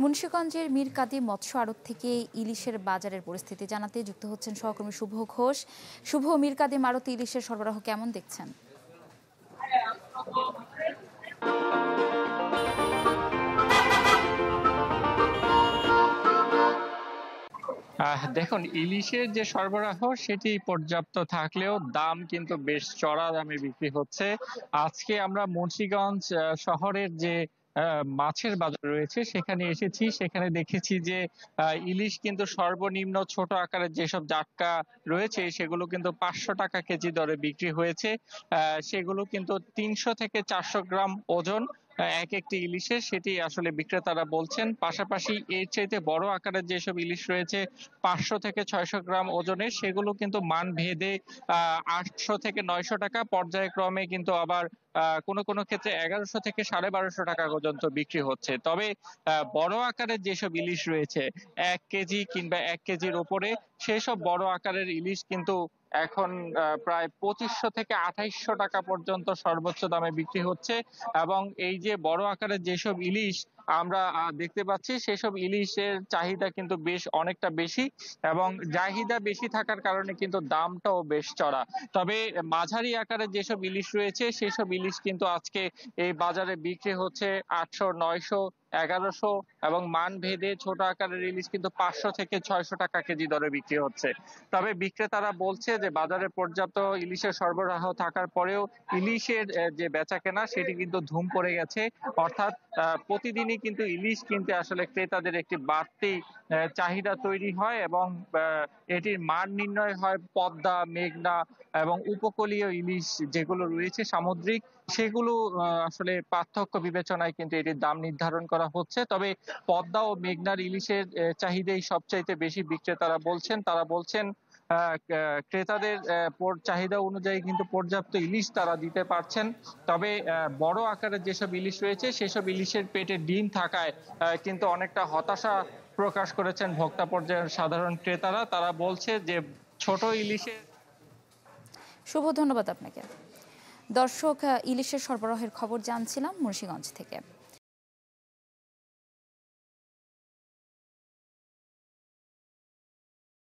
মুন্সিগঞ্জের মীরকাদি মৎস্য আড়ত থেকে ইলিশের বাজারের পরিস্থিতি জানাতে যুক্ত হচ্ছেন সহকর্মী শুভ ঘোষ। শুভ, মীরকাদি আড়তে ইলিশের সরবরাহ কেমন দেখছেন? দেখুন, ইলিশের যে সরবরাহ সেটি পর্যাপ্ত থাকলেও দাম কিন্তু বেশ চড়া দামে বিক্রি হচ্ছে। আজকে আমরা মুন্সিগঞ্জ শহরের যে মাছের বাজার রয়েছে সেখানে এসেছি। সেখানে দেখেছি যে ইলিশ কিন্তু সর্বনিম্ন ছোট আকারের যেসব জাটকা রয়েছে সেগুলো কিন্তু 500 টাকা কেজি দরে বিক্রি হয়েছে। সেগুলো কিন্তু 300 থেকে 400 গ্রাম ওজন এক একটি ইলিশের, সেটি আসলে বিক্রেতারা বলছেন। পাশাপাশি এর চাইতে বড় আকারের যেসব ইলিশ রয়েছে 500 থেকে 600 গ্রাম ওজনের, সেগুলো কিন্তু মান ভেদে 800 থেকে 900 টাকা পর্যায়ক্রমে, কিন্তু আবার কোনো কোনো ক্ষেত্রে 1100 থেকে 1250 টাকা পর্যন্ত বিক্রি হচ্ছে। তবে বড় আকারের যেসব ইলিশ রয়েছে 1 কেজি কিংবা 1 কেজির উপরে, সেসব বড় আকারের ইলিশ কিন্তু এখন প্রায় 2500 থেকে 2800 টাকা পর্যন্ত সর্বোচ্চ দামে বিক্রি হচ্ছে। এবং এই যে বড় আকারের যেসব ইলিশ আমরা দেখতে পাচ্ছি, সেসব ইলিশের চাহিদা কিন্তু বেশ অনেকটা বেশি, এবং চাহিদা বেশি থাকার কারণে কিন্তু দামটাও বেশ চড়া। তবে মাঝারি আকারের যেসব ইলিশ রয়েছে সেসব ইলিশ কিন্তু আজকে এই বাজারে বিক্রি হচ্ছে 800, 900, 1100, এবং মান ভেদে ছোট আকারের ইলিশ কিন্তু 500 থেকে 600 টাকা কেজি দরে বিক্রি হচ্ছে। তবে বিক্রেতারা বলছে যে বাজারে পর্যাপ্ত ইলিশের সরবরাহ থাকার পরেও ইলিশের যে বেচাকেনা সেটি কিন্তু ধুম পড়ে গেছে। অর্থাৎ প্রতিদিনই কিন্তু ইলিশ কিনতে আসলে ক্রেতাদের একটি বাড়তি চাহিদা তৈরি হয়, এবং এটির মান নির্ণয় হয় পদ্মা, মেঘনা এবং উপকূলীয় ইলিশ যেগুলো রয়েছে সামুদ্রিক, সেগুলো আসলে পার্থক্য বিবেচনায় কিন্তু এটির দাম নির্ধারণ করা হচ্ছে। তবে পদ্মা ও মেঘনার ইলিশের চাহিদাই সবচাইতে বেশি বিক্রেতারা বলছেন। তারা বলছেন ক্রেতাদের চাহিদা অনুযায়ী কিন্তু পর্যাপ্ত ইলিশ তারা দিতে পারছেন। তবে বড় আকারের যেসব ইলিশ রয়েছে সেসব ইলিশের পেটে ডিম থাকায় কিন্তু অনেকটা হতাশা প্রকাশ করেছেন ভোক্তা পর্যায়ের সাধারণ ক্রেতারা। তারা বলছে যে ছোট ইলিশের। শুভ, ধন্যবাদ আপনাকে। দর্শক, ইলিশের সরবরাহের খবর জানছিলাম মুন্সিগঞ্জ থেকে।